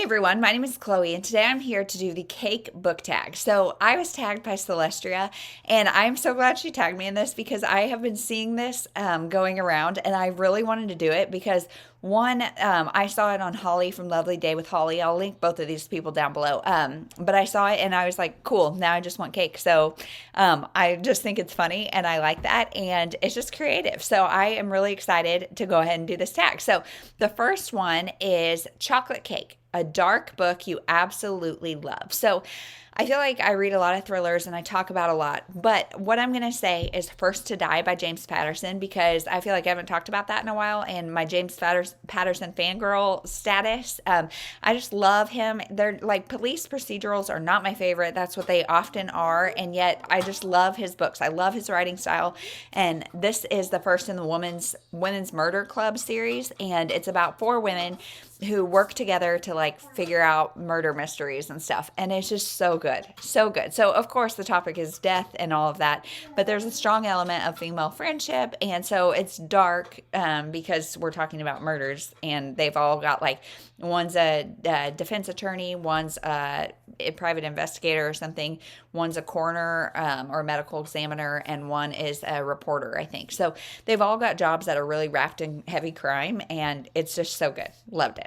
everyone, my name is Chloe, and today I'm here to do the cake book tag. So I was tagged by Celestia, and I'm so glad she tagged me in this because I have been seeing this going around, and I really wanted to do it because one, I saw it on Holly from Lovely Day with Holly. I'll link both of these people down below. But I saw it and I was like, cool, now I just want cake. So I just think it's funny and I like that, and it's just creative. So I am really excited to go ahead and do this tag. So the first one is Chocolate Cake, a dark book you absolutely love. So I feel like I read a lot of thrillers and I talk about a lot, but what I'm going to say is First to Die by James Patterson, because I feel like I haven't talked about that in a while, and my James Patterson fangirl status. I just love him. They're like, police procedurals are not my favorite. That's what they often are, and yet I just love his books. I love his writing style, and this is the first in the Women's Murder Club series, and it's about 4 women who work together to like figure out murder mysteries and stuff. And it's just so good. So good. So of course the topic is death and all of that, but there's a strong element of female friendship. And so it's dark because we're talking about murders, and they've all got like, one's a defense attorney, one's a private investigator or something, one's a coroner or medical examiner, and one is a reporter, I think. So they've all got jobs that are really wrapped in heavy crime, and it's just so good. Loved it.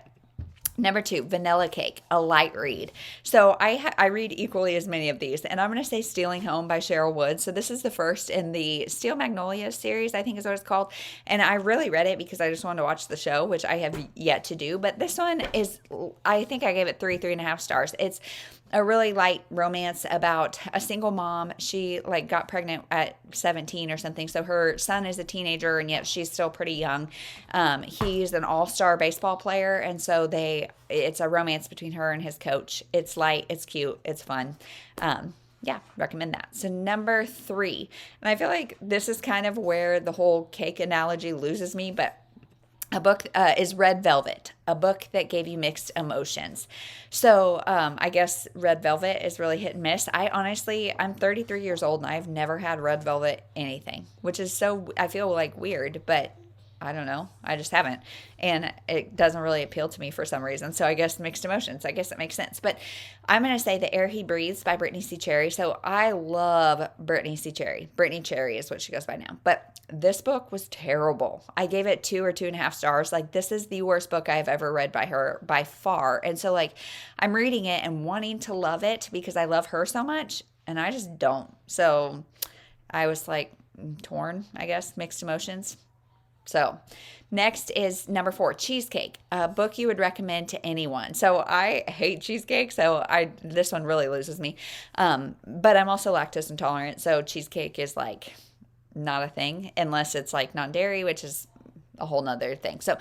Number 2, Vanilla Cake, a light read. So I read equally as many of these, and I'm going to say Stealing Home by Sheryl Wood. So this is the first in the Steel Magnolias series, I think is what it's called. And I really read it because I just wanted to watch the show, which I have yet to do. But this one is, I think I gave it 3.5 stars. It's a really light romance about a single mom. She like got pregnant at 17 or something. So her son is a teenager, and yet she's still pretty young. He's an all-star baseball player. And so it's a romance between her and his coach. It's light, it's cute, it's fun. Yeah, recommend that. So number 3, and I feel like this is kind of where the whole cake analogy loses me, but a book is Red Velvet, a book that gave you mixed emotions. So I guess Red Velvet is really hit and miss. I'm 33 years old, and I've never had Red Velvet anything, which is I feel like weird, but I don't know. I just haven't. And it doesn't really appeal to me for some reason. So I guess mixed emotions. I guess it makes sense. But I'm going to say The Air He Breathes by Brittany C. Cherry. So I love Brittany C. Cherry. Brittany Cherry is what she goes by now. But this book was terrible. I gave it 2 or 2.5 stars. Like, this is the worst book I've ever read by her by far. And so like, I'm reading it and wanting to love it because I love her so much, and I just don't. So I was like torn, I guess, mixed emotions. So next is number 4, Cheesecake, a book you would recommend to anyone. So I hate cheesecake, so this one really loses me. But I'm also lactose intolerant, so cheesecake is like not a thing unless it's like non-dairy, which is a whole nother thing. So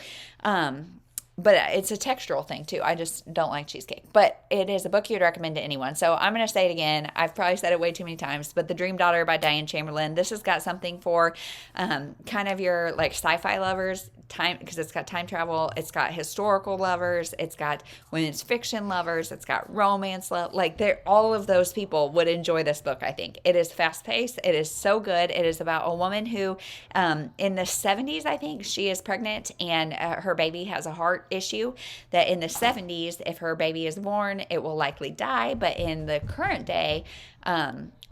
but it's a textural thing too. I just don't like cheesecake. But it is a book you'd recommend to anyone. So I'm going to say it again. I've probably said it way too many times, but The Dream Daughter by Diane Chamberlain. This has got something for kind of your like sci-fi lovers, because it's got time travel. It's got historical lovers. It's got women's fiction lovers. It's got romance all of those people would enjoy this book, I think. It is fast-paced. It is so good. It is about a woman who in the 70s, I think, she is pregnant, and her baby has a heart issue that in the 70s, if her baby is born, it will likely die. But in the current day,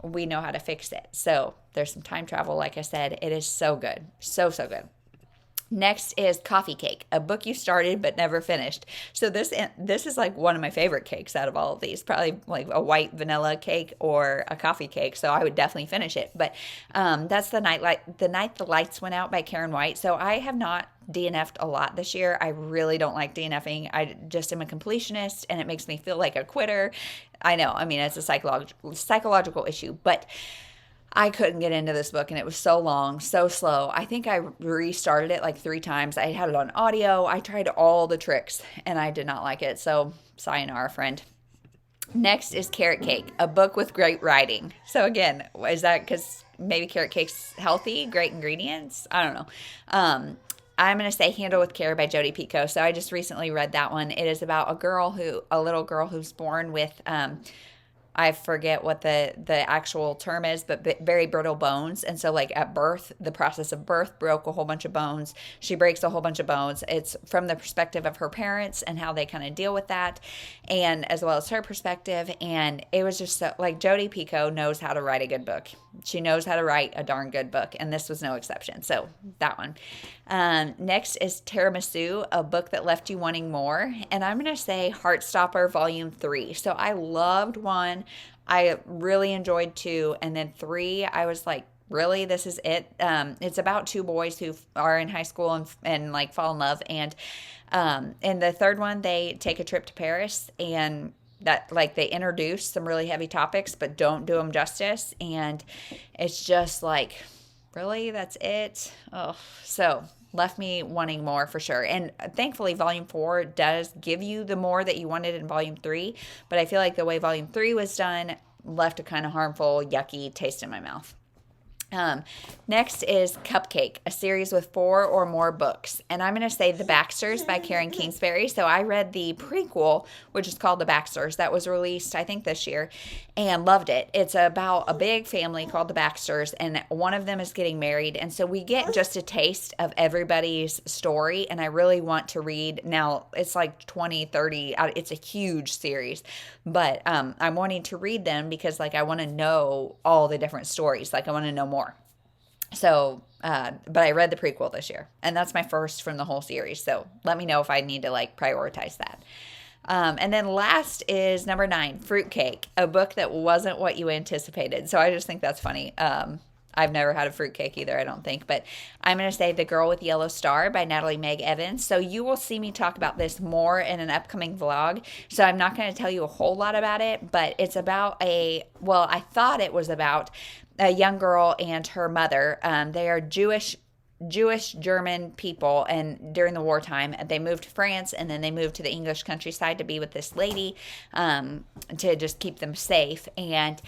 we know how to fix it. So there's some time travel. Like I said, it is so good. So, so good. Next is Coffee Cake, a book you started but never finished. So this is like one of my favorite cakes out of all of these, probably like a white vanilla cake or a coffee cake. So I would definitely finish it. But that's The Night the Lights Went Out by Karen White. So I have not DNF'd a lot this year. I really don't like DNFing. I just am a completionist, and it makes me feel like a quitter. I know. I mean, it's a psychological issue, but I couldn't get into this book, and it was so long, so slow. I think I restarted it like 3 times. I had it on audio. I tried all the tricks, and I did not like it. So sayonara, friend. Next is Carrot Cake, a book with great writing. So again, is that because maybe carrot cake's healthy, great ingredients? I don't know. I'm going to say Handle with Care by Jodi Picoult. So I just recently read that one. It is about a little girl who's born with I forget what the actual term is, but very brittle bones. And so like at birth, the process of birth broke a whole bunch of bones. She breaks a whole bunch of bones. It's from the perspective of her parents and how they kind of deal with that, and as well as her perspective. And it was just so, like, Jodi Picoult knows how to write a good book. She knows how to write a darn good book, and this was no exception. So that one. Next is Tiramisu, a book that left you wanting more. And I'm going to say Heartstopper Volume 3. So I loved 1. I really enjoyed 2. And then 3, I was like, really, this is it? It's about 2 boys who are in high school and like fall in love. And in the 3rd one, they take a trip to Paris, and that, like, they introduce some really heavy topics but don't do them justice, and it's just like, really, that's it? Oh, so left me wanting more for sure. And thankfully Volume 4 does give you the more that you wanted in Volume 3, but I feel like the way Volume 3 was done left a kind of harmful, yucky taste in my mouth. Next is Cupcake, a series with 4 or more books. And I'm going to say The Baxters by Karen Kingsbury. So I read the prequel, which is called The Baxters. That was released, I think, this year, and loved it. It's about a big family called the Baxters, and one of them is getting married. And so we get just a taste of everybody's story, and I really want to read. Now, it's like 20, 30. It's a huge series, but I'm wanting to read them because, like, I want to know all the different stories. Like, I want to know more. So, but I read the prequel this year, and that's my first from the whole series. So let me know if I need to, like, prioritize that. And then last is number 9, Fruitcake, a book that wasn't what you anticipated. So I just think that's funny. I've never had a fruitcake either, I don't think. But I'm going to say The Girl with the Yellow Star by Natalie Meg Evans. So you will see me talk about this more in an upcoming vlog. So I'm not going to tell you a whole lot about it, but it's about I thought it was about a young girl and her mother. They are Jewish German people, and during the wartime they moved to France, and then they moved to the English countryside to be with this lady, to just keep them safe. And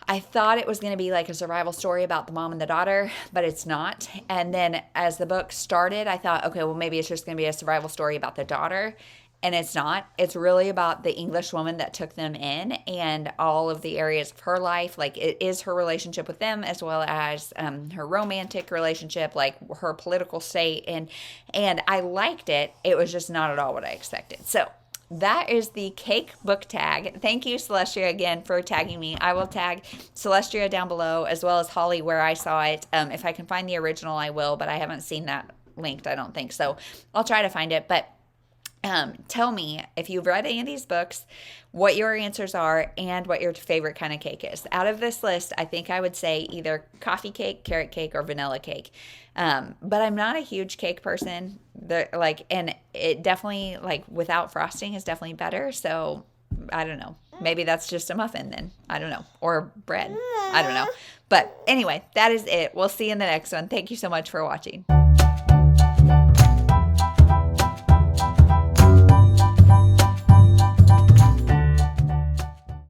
I thought it was going to be like a survival story about the mom and the daughter, but it's not. And then as the book started, I thought, okay, well, maybe it's just going to be a survival story about the daughter. And it's not. It's really about the English woman that took them in and all of the areas of her life. Like, it is her relationship with them, as well as her romantic relationship, like her political state. And I liked it. It was just not at all what I expected. So that is the Cake book tag. Thank you, Celestia, again, for tagging me. I will tag Celestia down below, as well as Holly where I saw it. If I can find the original, I will, but I haven't seen that linked, I don't think. So I'll try to find it. But tell me, if you've read any of these books, what your answers are and what your favorite kind of cake is. Out of this list, I think I would say either coffee cake, carrot cake, or vanilla cake. But I'm not a huge cake person. And it definitely, like, without frosting is definitely better. So I don't know. Maybe that's just a muffin then. I don't know. Or bread. I don't know. But anyway, that is it. We'll see you in the next one. Thank you so much for watching.